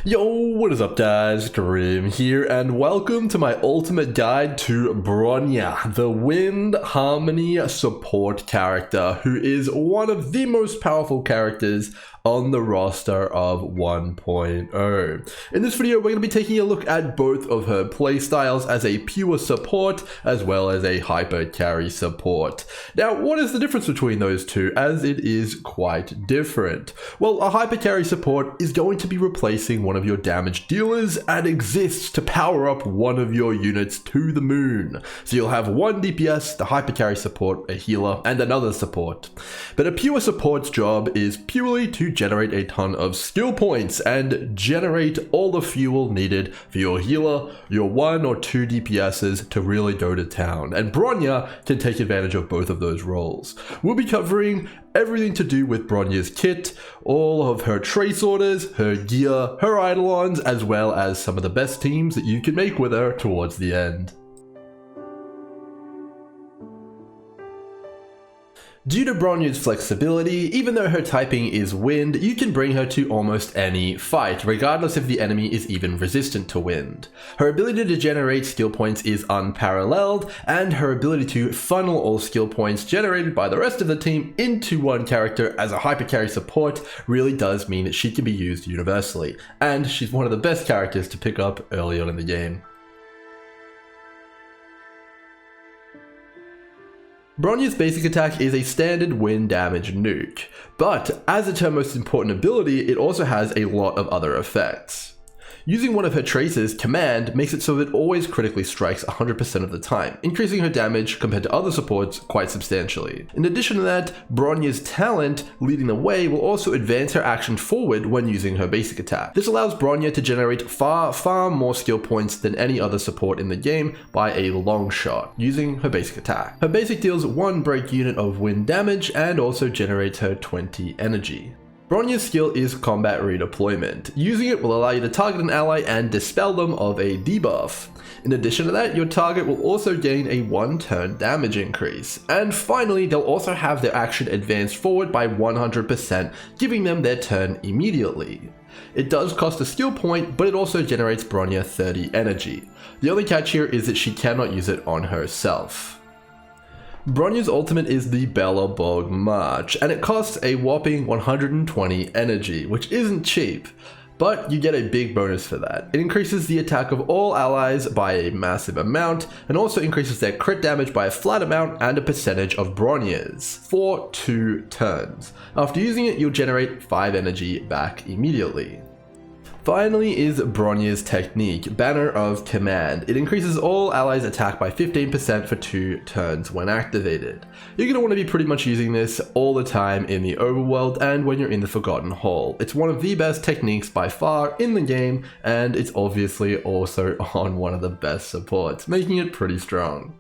Yo, what is up guys, Grim here, and welcome to my ultimate guide to Bronya, the Wind Harmony support character, who is one of the most powerful characters on the roster of 1.0. In this video, we're going to be taking a look at both of her playstyles as a pure support as well as a hyper carry support. Now, what is the difference between those two, as it is quite different? Well, a hyper carry support is going to be replacing one of your damage dealers and exists to power up one of your units to the moon. So you'll have one DPS, the hyper carry support, a healer, and another support. But a pure support's job is purely to generate a ton of skill points and generate all the fuel needed for your healer, your 1 or 2 DPSs to really go to town. And Bronya can take advantage of both of those roles. We'll be covering everything to do with Bronya's kit, all of her trace orders, her gear, her Eidolons, as well as some of the best teams that you can make with her towards the end. Due to Bronya's flexibility, even though her typing is wind, you can bring her to almost any fight, regardless if the enemy is even resistant to wind. Her ability to generate skill points is unparalleled, and her ability to funnel all skill points generated by the rest of the team into one character as a hyper carry support really does mean that she can be used universally, and she's one of the best characters to pick up early on in the game. Bronya's basic attack is a standard wind damage nuke, but as it's her most important ability, it also has a lot of other effects. Using one of her traces, Command, makes it so that it always critically strikes 100% of the time, increasing her damage compared to other supports quite substantially. In addition to that, Bronya's talent, Leading the Way, will also advance her action forward when using her basic attack. This allows Bronya to generate far more skill points than any other support in the game by a long shot, using her basic attack. Her basic deals 1 break unit of wind damage and also generates her 20 energy. Bronya's skill is Combat Redeployment. Using it will allow you to target an ally and dispel them of a debuff. In addition to that, your target will also gain a 1-turn damage increase. And finally, they'll also have their action advanced forward by 100%, giving them their turn immediately. It does cost a skill point, but it also generates Bronya 30 energy. The only catch here is that she cannot use it on herself. Bronya's ultimate is the Belobog March, and it costs a whopping 120 energy, which isn't cheap, but you get a big bonus for that. It increases the attack of all allies by a massive amount, and also increases their crit damage by a flat amount and a percentage of Bronya's for 2 turns. After using it, you'll generate 5 energy back immediately. Finally is Bronya's technique, Banner of Command. It increases all allies' attack by 15% for 2 turns when activated. You're going to want to be pretty much using this all the time in the overworld and when you're in the Forgotten Hall. It's one of the best techniques by far in the game, and it's obviously also on one of the best supports, making it pretty strong.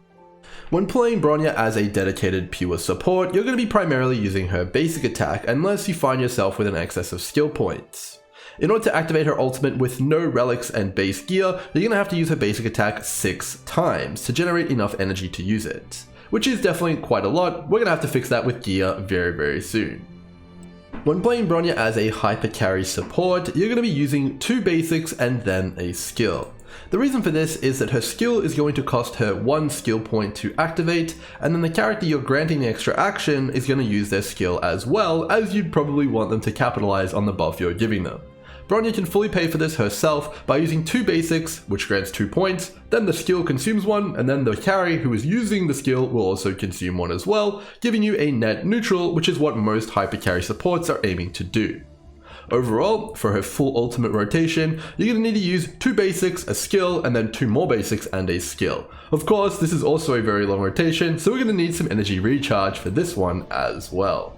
When playing Bronya as a dedicated pure support, you're going to be primarily using her basic attack unless you find yourself with an excess of skill points. In order to activate her ultimate with no relics and base gear, you're going to have to use her basic attack 6 times to generate enough energy to use it, which is definitely quite a lot. We're going to have to fix that with gear very soon. When playing Bronya as a hyper carry support, you're going to be using 2 basics and then a skill. The reason for this is that her skill is going to cost her 1 skill point to activate, and then the character you're granting the extra action is going to use their skill as well, as you'd probably want them to capitalize on the buff you're giving them. Bronya can fully pay for this herself by using 2 basics, which grants 2 points, then the skill consumes 1, and then the carry who is using the skill will also consume 1 as well, giving you a net neutral, which is what most hyper carry supports are aiming to do. Overall, for her full ultimate rotation, you're going to need to use 2 basics, a skill, and then 2 more basics and a skill. Of course, this is also a very long rotation, so we're going to need some energy recharge for this one as well.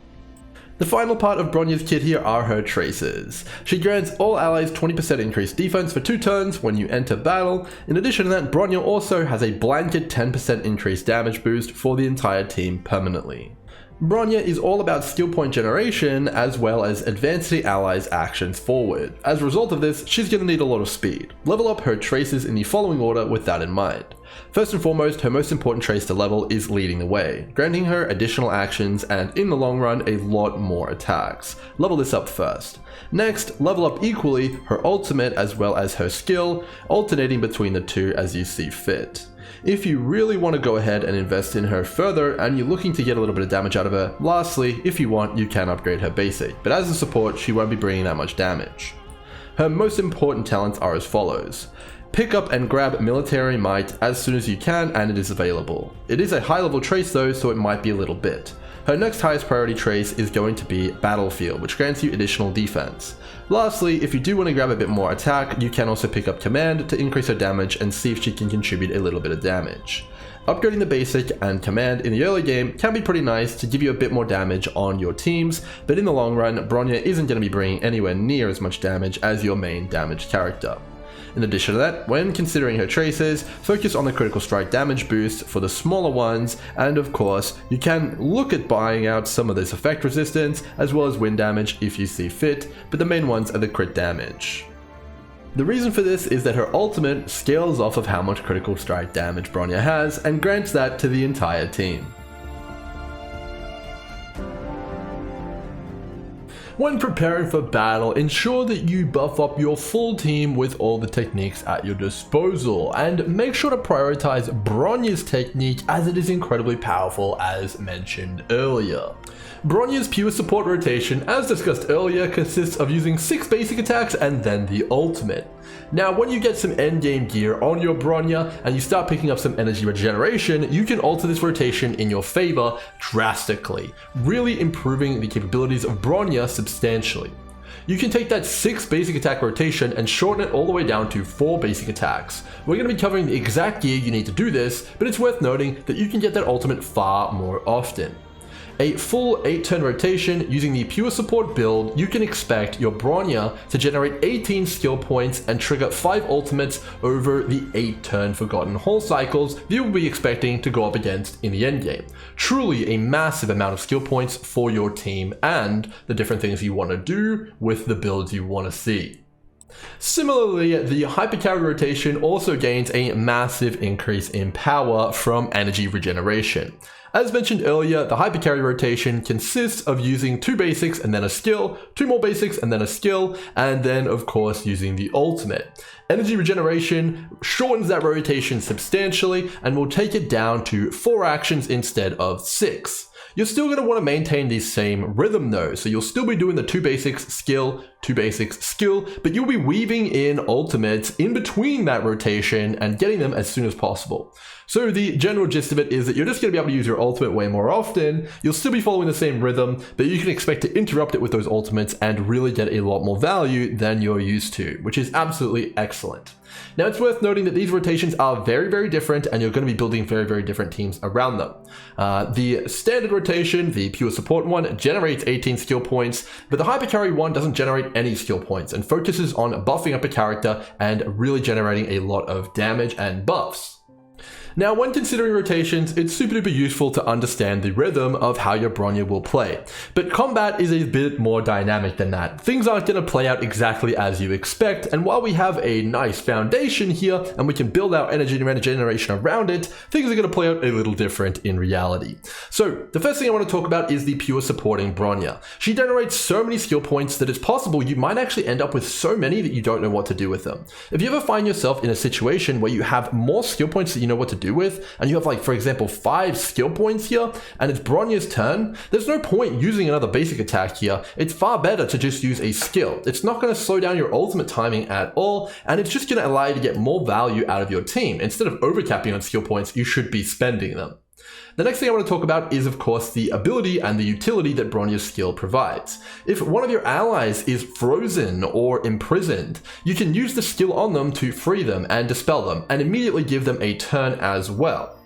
The final part of Bronya's kit here are her traces. She grants all allies 20% increased defense for 2 turns when you enter battle. In addition to that, Bronya also has a blanket 10% increased damage boost for the entire team permanently. Bronya is all about skill point generation as well as advancing allies' actions forward. As a result of this, she's going to need a lot of speed. Level up her traces in the following order with that in mind. First and foremost, her most important trace to level is leading the way, granting her additional actions and in the long run a lot more attacks. Level this up first. Next, level up equally her ultimate as well as her skill, alternating between the two as you see fit. If you really want to go ahead and invest in her further and you're looking to get a little bit of damage out of her, lastly, if you want, you can upgrade her basic, but as a support, she won't be bringing that much damage. Her most important talents are as follows. Pick up and grab Military Might as soon as you can and it is available. It is a high level trace though, so it might be a little bit. Her next highest priority trace is going to be Battlefield, which grants you additional defense. Lastly, if you do want to grab a bit more attack, you can also pick up Command to increase her damage and see if she can contribute a little bit of damage. Upgrading the basic and Command in the early game can be pretty nice to give you a bit more damage on your teams, but in the long run, Bronya isn't going to be bringing anywhere near as much damage as your main damage character. In addition to that, when considering her traces, focus on the critical strike damage boost for the smaller ones, and of course, you can look at buying out some of this effect resistance as well as wind damage if you see fit, but the main ones are the crit damage. The reason for this is that her ultimate scales off of how much critical strike damage Bronya has and grants that to the entire team. When preparing for battle, ensure that you buff up your full team with all the techniques at your disposal, and make sure to prioritize Bronya's technique as it is incredibly powerful as mentioned earlier. Bronya's pure support rotation, as discussed earlier, consists of using 6 basic attacks and then the ultimate. Now, when you get some endgame gear on your Bronya and you start picking up some energy regeneration, you can alter this rotation in your favor drastically, really improving the capabilities of Bronya substantially. You can take that 6 basic attack rotation and shorten it all the way down to 4 basic attacks. We're going to be covering the exact gear you need to do this, but it's worth noting that you can get that ultimate far more often. A full 8-turn rotation using the pure support build, you can expect your Bronya to generate 18 skill points and trigger 5 ultimates over the 8-turn Forgotten Hall cycles that you will be expecting to go up against in the endgame. Truly a massive amount of skill points for your team and the different things you want to do with the builds you want to see. Similarly, the hypercarry rotation also gains a massive increase in power from energy regeneration. As mentioned earlier, the hypercarry rotation consists of using 2 basics and then a skill, 2 more basics and then a skill, and then of course using the ultimate. Energy regeneration shortens that rotation substantially and will take it down to 4 actions instead of 6. You're still going to want to maintain the same rhythm though, so you'll still be doing the 2 basics skill, 2 basics skill, but you'll be weaving in ultimates in between that rotation and getting them as soon as possible. So the general gist of it is that you're just going to be able to use your ultimate way more often, you'll still be following the same rhythm, but you can expect to interrupt it with those ultimates and really get a lot more value than you're used to, which is absolutely excellent. Now it's worth noting that these rotations are very different and you're going to be building very different teams around them. The standard rotation, the pure support one, generates 18 skill points, but the hypercarry one doesn't generate any skill points and focuses on buffing up a character and really generating a lot of damage and buffs. Now, when considering rotations, it's super duper useful to understand the rhythm of how your Bronya will play. But combat is a bit more dynamic than that. Things aren't going to play out exactly as you expect, and while we have a nice foundation here and we can build our energy regeneration around it, things are going to play out a little different in reality. So, the first thing I want to talk about is the pure supporting Bronya. She generates so many skill points that it's possible you might actually end up with so many that you don't know what to do with them. If you ever find yourself in a situation where you have more skill points that you know what to do with, and you have like, for example, 5 skill points here, and it's Bronya's turn, there's no point using another basic attack here. It's far better to just use a skill. It's not going to slow down your ultimate timing at all, and it's just going to allow you to get more value out of your team. Instead of overcapping on skill points, you should be spending them. The next thing I want to talk about is, of course, the ability and the utility that Bronya's skill provides. If one of your allies is frozen or imprisoned, you can use the skill on them to free them and dispel them, and immediately give them a turn as well.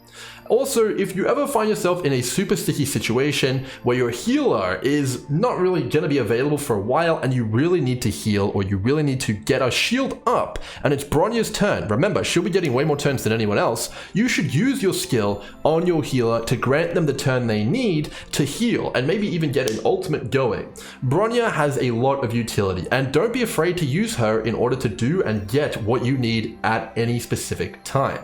Also, if you ever find yourself in a super sticky situation where your healer is not really going to be available for a while and you really need to heal or you really need to get a shield up and it's Bronya's turn, remember she'll be getting way more turns than anyone else, you should use your skill on your healer to grant them the turn they need to heal and maybe even get an ultimate going. Bronya has a lot of utility and don't be afraid to use her in order to do and get what you need at any specific time.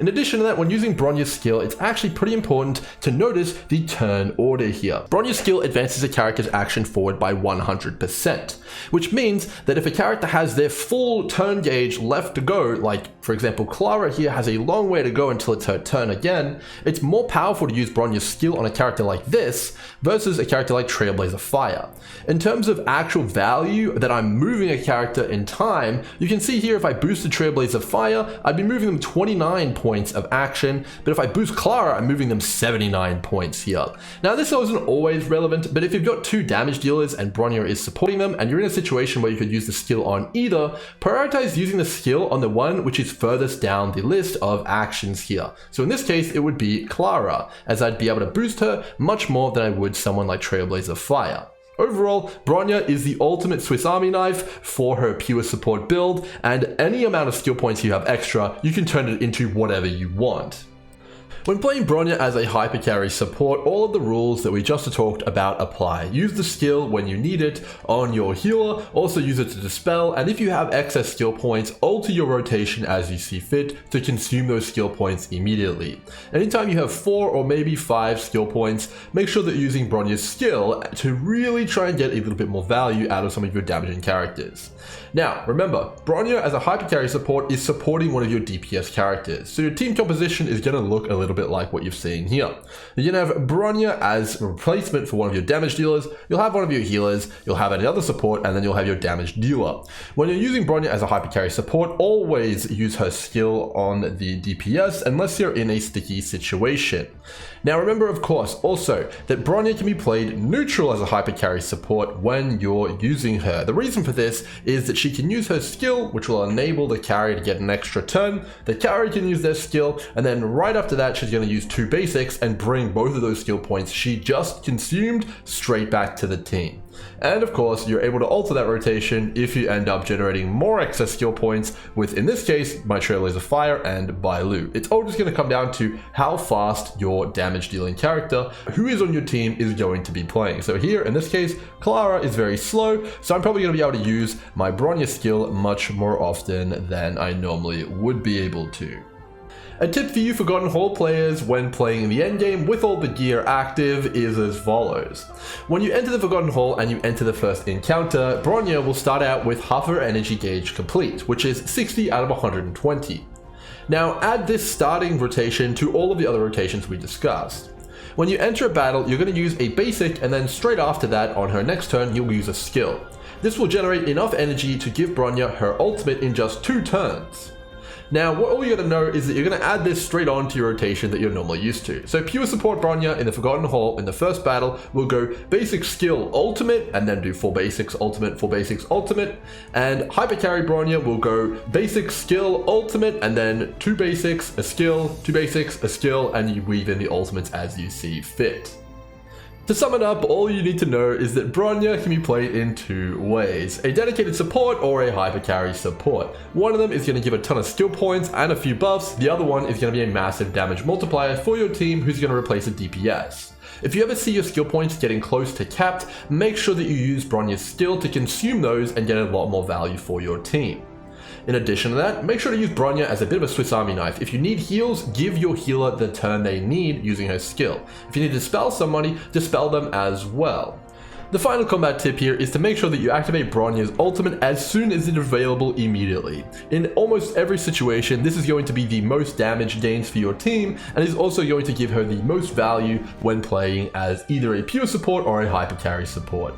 In addition to that, when using Bronya's skill, it's actually pretty important to notice the turn order here. Bronya's skill advances a character's action forward by 100%, which means that if a character has their full turn gauge left to go, like for example Clara here has a long way to go until it's her turn again, it's more powerful to use Bronya's skill on a character like this versus a character like Trailblazer Fire. In terms of actual value that I'm moving a character in time, you can see here if I boosted Trailblazer Fire, I'd be moving them 29 points of action, but if I boost Clara, I'm moving them 79 points here. Now this isn't always relevant, but if you've got two damage dealers and Bronya is supporting them and you're in a situation where you could use the skill on either, prioritize using the skill on the one which is furthest down the list of actions here. So in this case, it would be Clara, as I'd be able to boost her much more than I would someone like Trailblazer Fire. Overall, Bronya is the ultimate Swiss Army knife for her pure support build, and any amount of skill points you have extra, you can turn it into whatever you want. When playing Bronya as a hyper carry support, all of the rules that we just talked about apply. Use the skill when you need it on your healer, also use it to dispel, and if you have excess skill points, alter your rotation as you see fit to consume those skill points immediately. Anytime you have 4 or maybe 5 skill points, make sure that you're using Bronya's skill to really try and get a little bit more value out of some of your damaging characters. Now, remember, Bronya as a hyper carry support is supporting one of your DPS characters, so your team composition is going to look a little bit like what you've seen here. You're going to have Bronya as a replacement for one of your damage dealers, you'll have one of your healers, you'll have another support, and then you'll have your damage dealer. When you're using Bronya as a hyper carry support, always use her skill on the DPS unless you're in a sticky situation. Now remember, of course, also that Bronya can be played neutral as a hyper carry support when you're using her. The reason for this is that she can use her skill, which will enable the carry to get an extra turn. The carry can use their skill, and then right after that, she's going to use 2 basics and bring both of those skill points she just consumed straight back to the team. And of course, you're able to alter that rotation if you end up generating more excess skill points with, in this case, my Trailblazer Fire and Bailu. It's all just going to come down to how fast your damage dealing character who is on your team is going to be playing. So here, in this case, Clara is very slow, so I'm probably going to be able to use my Bronya skill much more often than I normally would be able to. A tip for you Forgotten Hall players when playing in the endgame with all the gear active is as follows. When you enter the Forgotten Hall and you enter the first encounter, Bronya will start out with half her energy gauge complete, which is 60 out of 120. Now add this starting rotation to all of the other rotations we discussed. When you enter a battle, you're going to use a basic, and then straight after that, on her next turn, you'll use a skill. This will generate enough energy to give Bronya her ultimate in just 2 turns. Now, what all you gotta know is that you're gonna add this straight on to your rotation that you're normally used to. So pure support Bronya in the Forgotten Hall in the first battle will go basic skill ultimate, and then do 4 basics ultimate, 4 basics ultimate. And hyper carry Bronya will go basic skill ultimate, and then 2 basics, a skill, 2 basics, a skill, and you weave in the ultimates as you see fit. To sum it up, all you need to know is that Bronya can be played in 2 ways, a dedicated support or a hyper carry support. One of them is going to give a ton of skill points and a few buffs, the other one is going to be a massive damage multiplier for your team who's going to replace a DPS. If you ever see your skill points getting close to capped, make sure that you use Bronya's skill to consume those and get a lot more value for your team. In addition to that, make sure to use Bronya as a bit of a Swiss Army knife. If you need heals, give your healer the turn they need using her skill. If you need to dispel somebody, dispel them as well. The final combat tip here is to make sure that you activate Bronya's ultimate as soon as it's available immediately. In almost every situation, this is going to be the most damage gains for your team, and is also going to give her the most value when playing as either a pure support or a hyper carry support.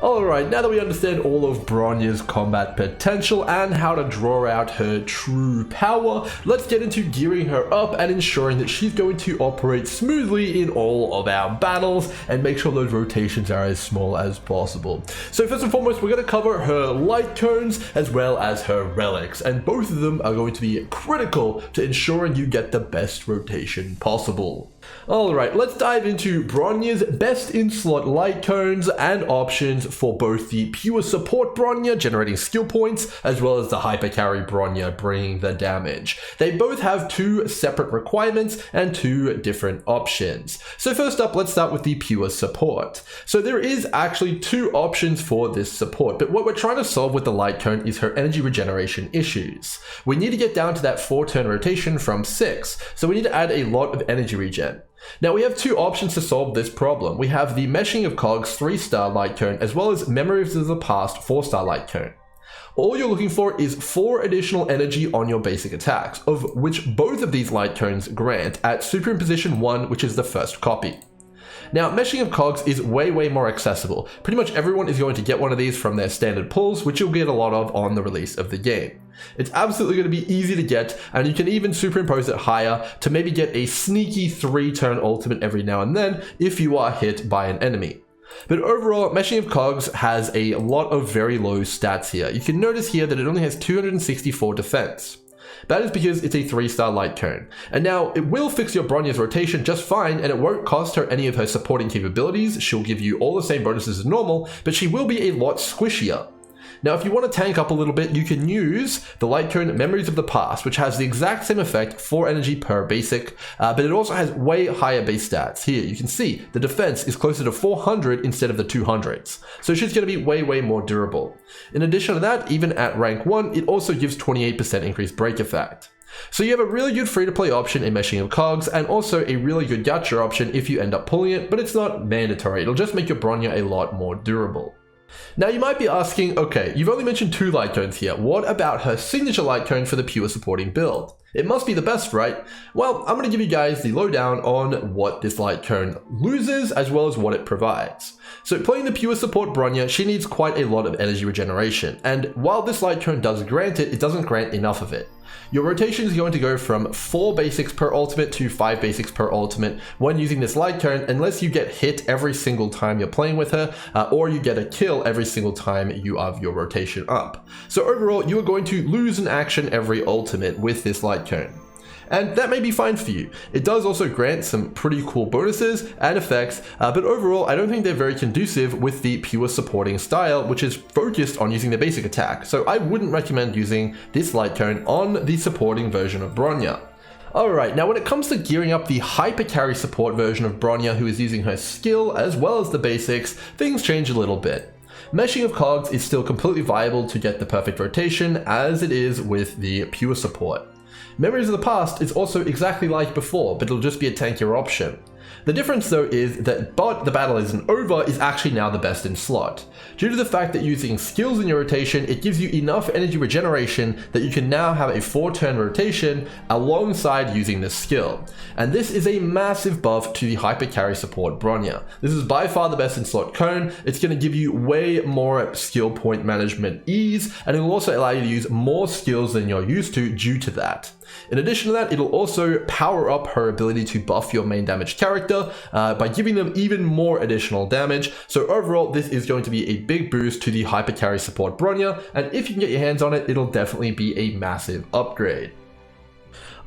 Alright, now that we understand all of Bronya's combat potential and how to draw out her true power, let's get into gearing her up and ensuring that she's going to operate smoothly in all of our battles and make sure those rotations are as small as possible. So first and foremost, we're going to cover her light cones as well as her relics, and both of them are going to be critical to ensuring you get the best rotation possible. Alright, let's dive into Bronya's best in slot light cones and options for both the pure support Bronya generating skill points as well as the hyper carry Bronya bringing the damage. They both have two separate requirements and two different options. So first up, let's start with the pure support. So there is actually two options for this support, but what we're trying to solve with the light cone is her energy regeneration issues. We need to get down to that 4-turn rotation from 6, so we need to add a lot of energy regen. Now we have two options to solve this problem. We have the Meshing of Cogs 3-star light cone as well as Memories of the Past 4-star light cone. All you're looking for is 4 additional energy on your basic attacks, of which both of these light cones grant at Superimposition 1, which is the first copy. Now, Meshing of Cogs is way more accessible. Pretty much everyone is going to get one of these from their standard pulls, which you'll get a lot of on the release of the game. It's absolutely going to be easy to get, and you can even superimpose it higher to maybe get a sneaky 3-turn ultimate every now and then if you are hit by an enemy. But overall, Meshing of Cogs has a lot of very low stats here. You can notice here that it only has 264 defense. That is because it's a 3-star light cone. And now, it will fix your Bronya's rotation just fine, and it won't cost her any of her supporting capabilities. She'll give you all the same bonuses as normal, but she will be a lot squishier. Now, if you want to tank up a little bit, you can use the light cone Memories of the Past, which has the exact same effect, 4 energy per basic, but it also has way higher base stats. Here, you can see the defense is closer to 400 instead of the 200s, so she's going to be way more durable. In addition to that, even at rank 1, it also gives 28% increased break effect. So you have a really good free-to-play option in Meshing of Cogs, and also a really good gacha option if you end up pulling it, but it's not mandatory. It'll just make your Bronya a lot more durable. Now you might be asking, okay, you've only mentioned 2 light cones here, what about her signature light cone for the pure supporting build? It must be the best, right? Well, I'm going to give you guys the lowdown on what this light cone loses as well as what it provides. So playing the pure support Bronya, she needs quite a lot of energy regeneration, and while this light cone does grant it, it doesn't grant enough of it. Your rotation is going to go from 4 basics per ultimate to 5 basics per ultimate when using this light cone, unless you get hit every single time you're playing with her, or you get a kill every single time you have your rotation up. So overall, you are going to lose an action every ultimate with this light cone. And that may be fine for you. It does also grant some pretty cool bonuses and effects, but overall I don't think they're very conducive with the pure supporting style, which is focused on using the basic attack. So I wouldn't recommend using this light cone on the supporting version of Bronya. Alright, now when it comes to gearing up the hyper carry support version of Bronya who is using her skill as well as the basics, things change a little bit. Meshing of Cogs is still completely viable to get the perfect rotation as it is with the pure support. Memories of the Past is also exactly like before, but it'll just be a tankier option. The difference though is that but the battle isn't over is actually now the best in slot. Due to the fact that using skills in your rotation, it gives you enough energy regeneration that you can now have a 4-turn rotation alongside using this skill. And this is a massive buff to the hyper carry support Bronya. This is by far the best in slot cone. It's going to give you way more skill point management ease, and it will also allow you to use more skills than you're used to due to that. In addition to that, it'll also power up her ability to buff your main damage character by giving them even more additional damage. So overall, this is going to be a big boost to the hyper carry support Bronya, and if you can get your hands on it, it'll definitely be a massive upgrade.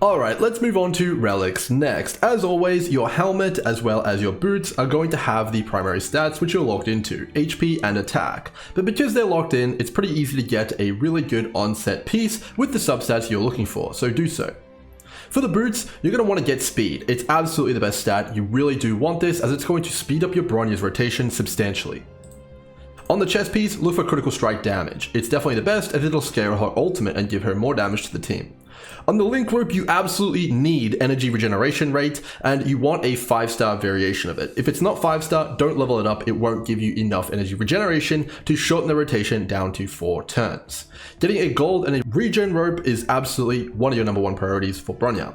Alright, let's move on to relics next. As always, your helmet as well as your boots are going to have the primary stats which you're locked into, HP and attack. But because they're locked in, it's pretty easy to get a really good onset piece with the substats you're looking for, so do so. For the boots, you're going to want to get speed. It's absolutely the best stat. You really do want this as it's going to speed up your Bronya's rotation substantially. On the chest piece, look for critical strike damage. It's definitely the best as it'll scale her ultimate and give her more damage to the team. On the link rope, you absolutely need energy regeneration rate, and you want a 5-star variation of it. If it's not 5-star, don't level it up. It won't give you enough energy regeneration to shorten the rotation down to 4 turns. Getting a gold and a regen rope is absolutely one of your #1 priorities for Bronya.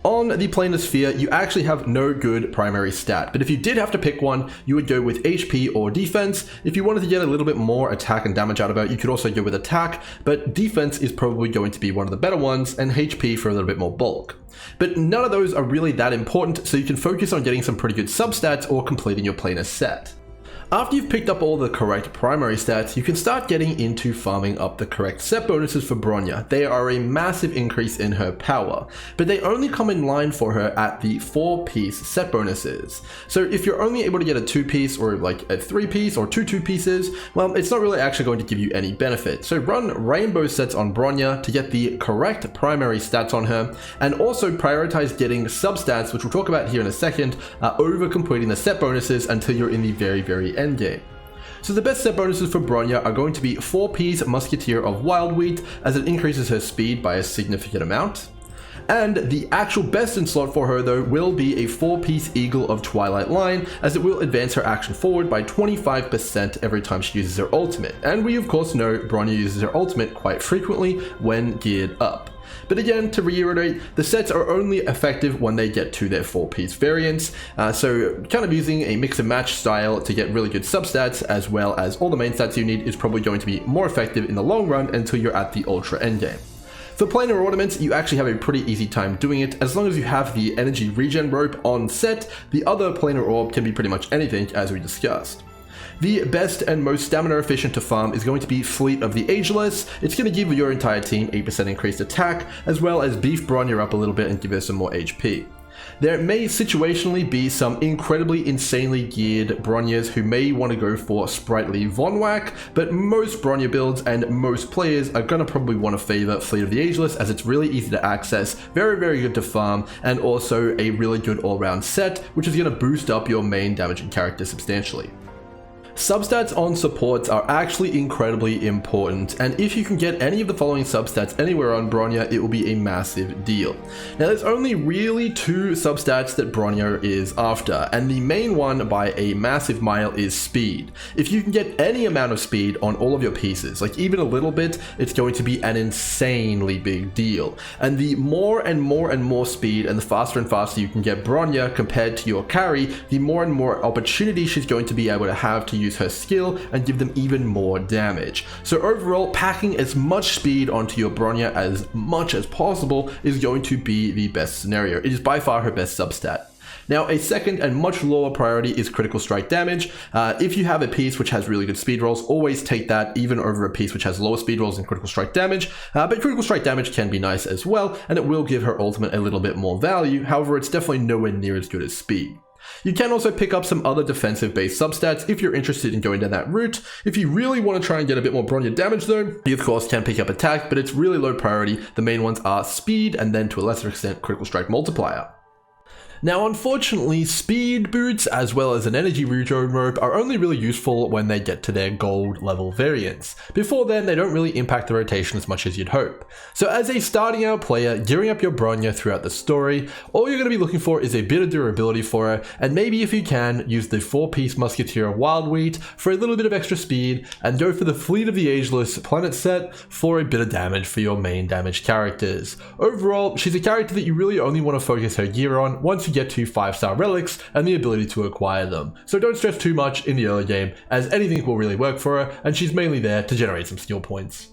On the planar sphere, you actually have no good primary stat, but if you did have to pick one, you would go with HP or defense. If you wanted to get a little bit more attack and damage out of it, you could also go with attack, but defense is probably going to be one of the better ones, and HP for a little bit more bulk. But none of those are really that important, so you can focus on getting some pretty good substats or completing your planar set. After you've picked up all the correct primary stats, you can start getting into farming up the correct set bonuses for Bronya. They are a massive increase in her power, but they only come in line for her at the 4-piece set bonuses. So if you're only able to get a 2-piece or like a 3-piece or two 2-pieces, well, it's not really actually going to give you any benefit. So run rainbow sets on Bronya to get the correct primary stats on her, and also prioritize getting substats, which we'll talk about here in a second, over completing the set bonuses until you're in the very endgame. So the best set bonuses for Bronya are going to be 4-piece Musketeer of Wild Wheat, as it increases her speed by a significant amount. And the actual best in slot for her though will be a 4-piece Eagle of Twilight line, as it will advance her action forward by 25% every time she uses her ultimate. And we of course know Bronya uses her ultimate quite frequently when geared up. But again, to reiterate, the sets are only effective when they get to their 4-piece variants, so kind of using a mix and match style to get really good substats as well as all the main stats you need is probably going to be more effective in the long run until you're at the ultra endgame. For planar ornaments, you actually have a pretty easy time doing it. As long as you have the energy regen rope on set, the other planar orb can be pretty much anything, as we discussed. The best and most stamina efficient to farm is going to be Fleet of the Eidolons. It's going to give your entire team 8% increased attack, as well as beef Bronya up a little bit and give her some more HP. There may situationally be some incredibly insanely geared Bronyas who may want to go for Sprightly Von Whack, but most Bronya builds and most players are going to probably want to favor Fleet of the Eidolons, as it's really easy to access, very good to farm, and also a really good all-round set, which is going to boost up your main damaging character substantially. Substats on supports are actually incredibly important, and if you can get any of the following substats anywhere on Bronya, it will be a massive deal. Now there's only really 2 substats that Bronya is after, and the main one by a massive mile is speed. If you can get any amount of speed on all of your pieces, like even a little bit, it's going to be an insanely big deal. And the more and more speed and the faster you can get Bronya compared to your carry, the more and more opportunity she's going to be able to have to use her skill and give them even more damage. So overall, packing as much speed onto your Bronya as much as possible is going to be the best scenario. It is by far her best substat. Now, a second and much lower priority is critical strike damage. If you have a piece which has really good speed rolls, always take that even over a piece which has lower speed rolls and critical strike damage. But critical strike damage can be nice as well, and it will give her ultimate a little bit more value. However, it's definitely nowhere near as good as speed. You can also pick up some other defensive-based substats if you're interested in going down that route. If you really want to try and get a bit more Bronya damage though, you of course can pick up attack, but it's really low priority. The main ones are speed and then to a lesser extent critical strike multiplier. Now, unfortunately, speed boots as well as an energy regen rope are only really useful when they get to their gold level variants. Before then, they don't really impact the rotation as much as you'd hope. So as a starting out player, gearing up your Bronya throughout the story, all you're going to be looking for is a bit of durability for her, and maybe if you can, use the 4-piece Musketeer of Wild Wheat for a little bit of extra speed, and go for the Fleet of the Eidolons planet set for a bit of damage for your main damage characters. Overall, she's a character that you really only want to focus her gear on once you get to 5-star relics and the ability to acquire them. So don't stress too much in the early game, as anything will really work for her, and she's mainly there to generate some skill points.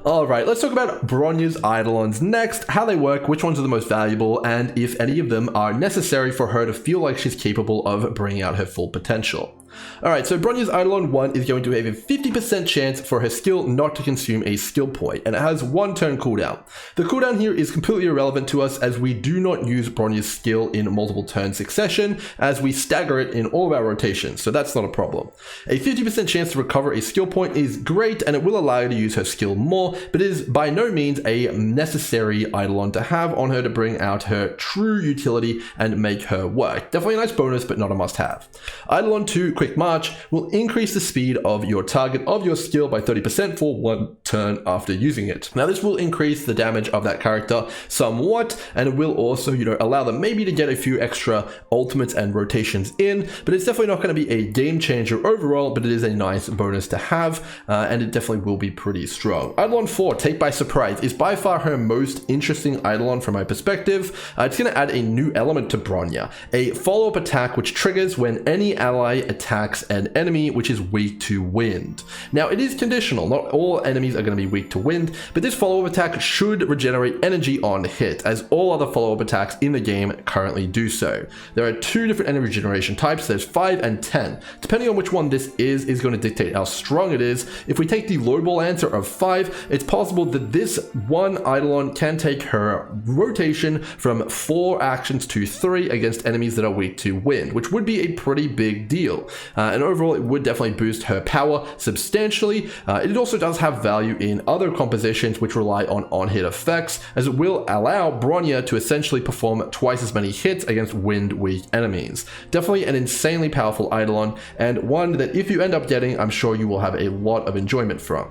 Alright, let's talk about Bronya's Eidolons next, how they work, which ones are the most valuable, and if any of them are necessary for her to feel like she's capable of bringing out her full potential. Alright, so Bronya's Eidolon 1 is going to have a 50% chance for her skill not to consume a skill point, and it has 1 turn cooldown. The cooldown here is completely irrelevant to us, as we do not use Bronya's skill in multiple turn succession, as we stagger it in all of our rotations, so that's not a problem. A 50% chance to recover a skill point is great, and it will allow you to use her skill more, but it is by no means a necessary Eidolon to have on her to bring out her true utility and make her work. Definitely a nice bonus, but not a must-have. Eidolon 2 Quick March will increase the speed of your target of your skill by 30% for 1 turn after using it. Now this will increase the damage of that character somewhat, and it will also, allow them maybe to get a few extra ultimates and rotations in, but it's definitely not going to be a game changer overall, but it is a nice bonus to have, and it definitely will be pretty strong. Eidolon 4, Take by Surprise, is by far her most interesting Eidolon from my perspective. It's going to add a new element to Bronya, a follow-up attack which triggers when any ally attacks an enemy which is weak to wind. Now it is conditional, not all enemies are going to be weak to wind, but this follow-up attack should regenerate energy on hit, as all other follow-up attacks in the game currently do so. There are 2 different energy regeneration types, there's 5 and 10. Depending on which one this is going to dictate how strong it is. If we take the lowball answer of 5, it's possible that this one Eidolon can take her rotation from 4 actions to 3 against enemies that are weak to wind, which would be a pretty big deal. And overall, it would definitely boost her power substantially. It also does have value in other compositions which rely on hit effects, as it will allow Bronya to essentially perform twice as many hits against wind-weak enemies. Definitely an insanely powerful Eidolon, and one that if you end up getting, I'm sure you will have a lot of enjoyment from.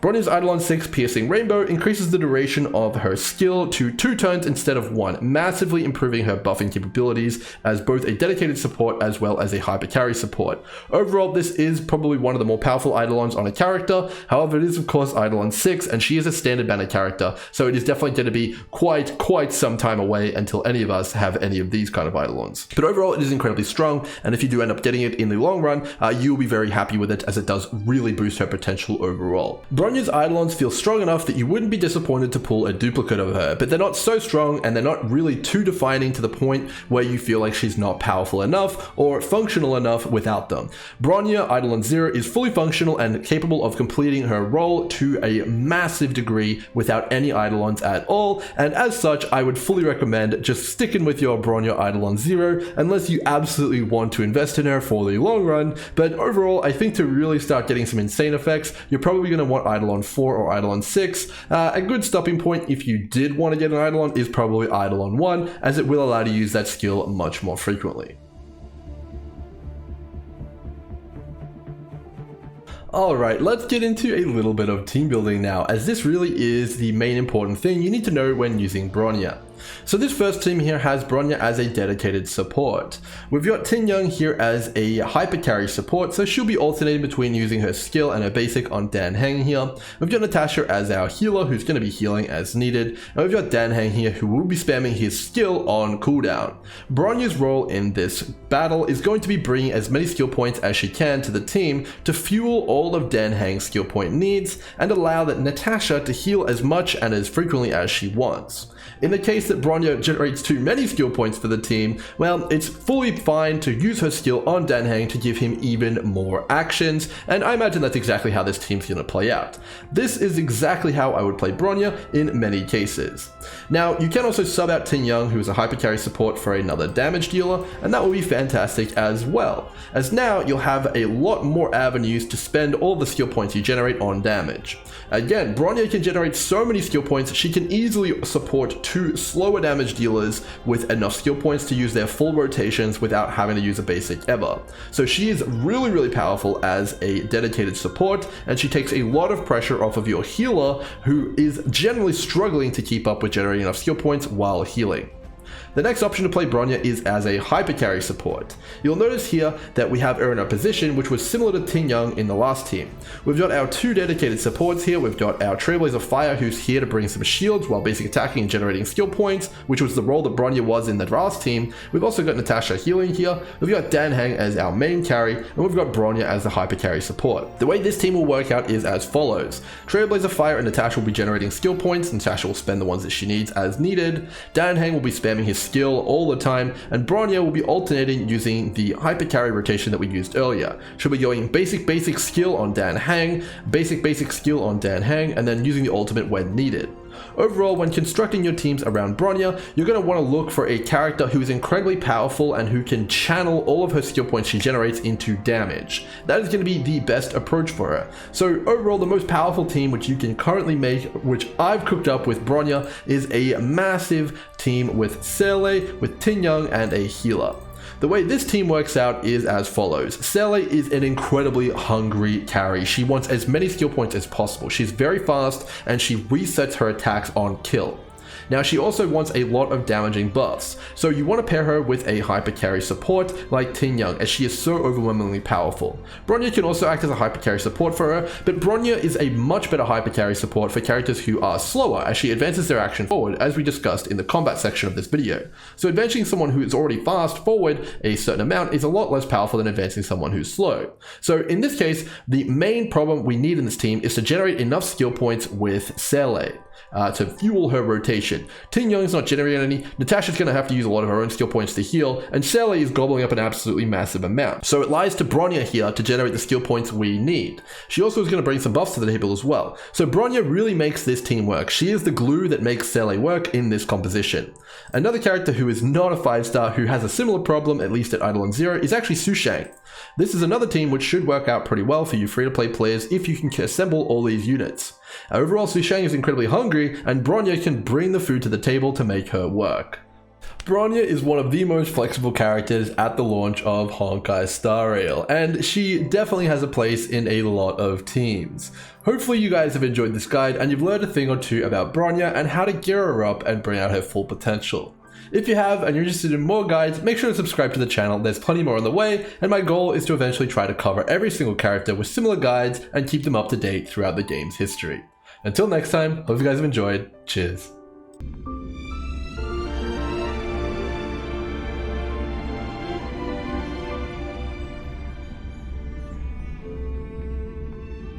Bronya's Eidolon 6 Piercing Rainbow increases the duration of her skill to 2 turns instead of 1, massively improving her buffing capabilities as both a dedicated support as well as a hyper carry support. Overall, this is probably one of the more powerful Eidolons on a character. However, it is of course Eidolon 6, and she is a standard banner character, so it is definitely going to be quite some time away until any of us have any of these kind of Eidolons. But overall, it is incredibly strong, and if you do end up getting it in the long run, you will be very happy with it, as it does really boost her potential overall. Bronya's Eidolons feel strong enough that you wouldn't be disappointed to pull a duplicate of her, but they're not so strong and they're not really too defining to the point where you feel like she's not powerful enough or functional enough without them. Bronya Eidolon 0 is fully functional and capable of completing her role to a massive degree without any Eidolons at all, and as such, I would fully recommend just sticking with your Bronya Eidolon 0 unless you absolutely want to invest in her for the long run. But overall, I think to really start getting some insane effects, you're probably going to want Eidolon 4 or Eidolon 6. A good stopping point if you did want to get an Eidolon is probably Eidolon 1, as it will allow you to use that skill much more frequently. Alright, let's get into a little bit of team building now, as this really is the main important thing you need to know when using Bronya. So this first team here has Bronya as a dedicated support. We've got Tin Young here as a hyper carry support, so she'll be alternating between using her skill and her basic on Dan Heng here. We've got Natasha as our healer, who's going to be healing as needed, and we've got Dan Heng here, who will be spamming his skill on cooldown. Bronya's role in this battle is going to be bringing as many skill points as she can to the team to fuel all of Dan Heng's skill point needs and allow that Natasha to heal as much and as frequently as she wants. In the case that Bronya generates too many skill points for the team, well, it's fully fine to use her skill on Dan Heng to give him even more actions, and I imagine that's exactly how this team's going to play out. This is exactly how I would play Bronya in many cases. Now, you can also sub out Tin Young, who is a hyper carry support, for another damage dealer, and that will be fantastic as well, as now you'll have a lot more avenues to spend all the skill points you generate on damage. Again, Bronya can generate so many skill points, she can easily support 2 slower damage dealers with enough skill points to use their full rotations without having to use a basic ever. So she is really powerful as a dedicated support, and she takes a lot of pressure off of your healer, who is generally struggling to keep up with generating enough skill points while healing. The next option to play Bronya is as a hyper carry support. You'll notice here that we have her in a position which was similar to Tin Young in the last team. We've got our 2 dedicated supports here. We've got our Trailblazer Fire, who's here to bring some shields while basic attacking and generating skill points, which was the role that Bronya was in the last team. We've also got Natasha healing here. We've got Dan Heng as our main carry, and we've got Bronya as the hyper carry support. The way this team will work out is as follows. Trailblazer Fire and Natasha will be generating skill points. Natasha will spend the ones that she needs as needed. Dan Heng will be spamming his skill all the time, and Bronya will be alternating using the hyper carry rotation that we used earlier. She'll be going basic skill on Dan Heng, basic skill on Dan Heng, and then using the ultimate when needed. Overall, when constructing your teams around Bronya, you're going to want to look for a character who is incredibly powerful and who can channel all of her skill points she generates into damage. That is going to be the best approach for her. So overall, the most powerful team which you can currently make, which I've cooked up with Bronya, is a massive team with Sele, with Tin Young, and a healer. The way this team works out is as follows. Sele is an incredibly hungry carry. She wants as many skill points as possible. She's very fast and she resets her attacks on kill. Now she also wants a lot of damaging buffs, so you want to pair her with a hyper carry support like Tin Young, as she is so overwhelmingly powerful. Bronya can also act as a hyper carry support for her, but Bronya is a much better hyper carry support for characters who are slower, as she advances their action forward, as we discussed in the combat section of this video. So advancing someone who is already fast forward a certain amount is a lot less powerful than advancing someone who's slow. So in this case, the main problem we need in this team is to generate enough skill points with Sele to fuel her rotation. Tin Young's not generating any, Natasha's going to have to use a lot of her own skill points to heal, and Sele is gobbling up an absolutely massive amount. So it lies to Bronya here to generate the skill points we need. She also is going to bring some buffs to the table as well. So Bronya really makes this team work. She is the glue that makes Sele work in this composition. Another character who is not a 5-star who has a similar problem, at least at Eidolon 0, is actually Sushang. This is another team which should work out pretty well for you free-to-play players if you can assemble all these units. Overall, Sushang is incredibly hungry, and Bronya can bring the food to the table to make her work. Bronya is one of the most flexible characters at the launch of Honkai Star Rail, and she definitely has a place in a lot of teams. Hopefully you guys have enjoyed this guide and you've learned a thing or two about Bronya and how to gear her up and bring out her full potential. If you have and you're interested in more guides, make sure to subscribe to the channel. There's plenty more on the way, and my goal is to eventually try to cover every single character with similar guides and keep them up to date throughout the game's history. Until next time, hope you guys have enjoyed. Cheers.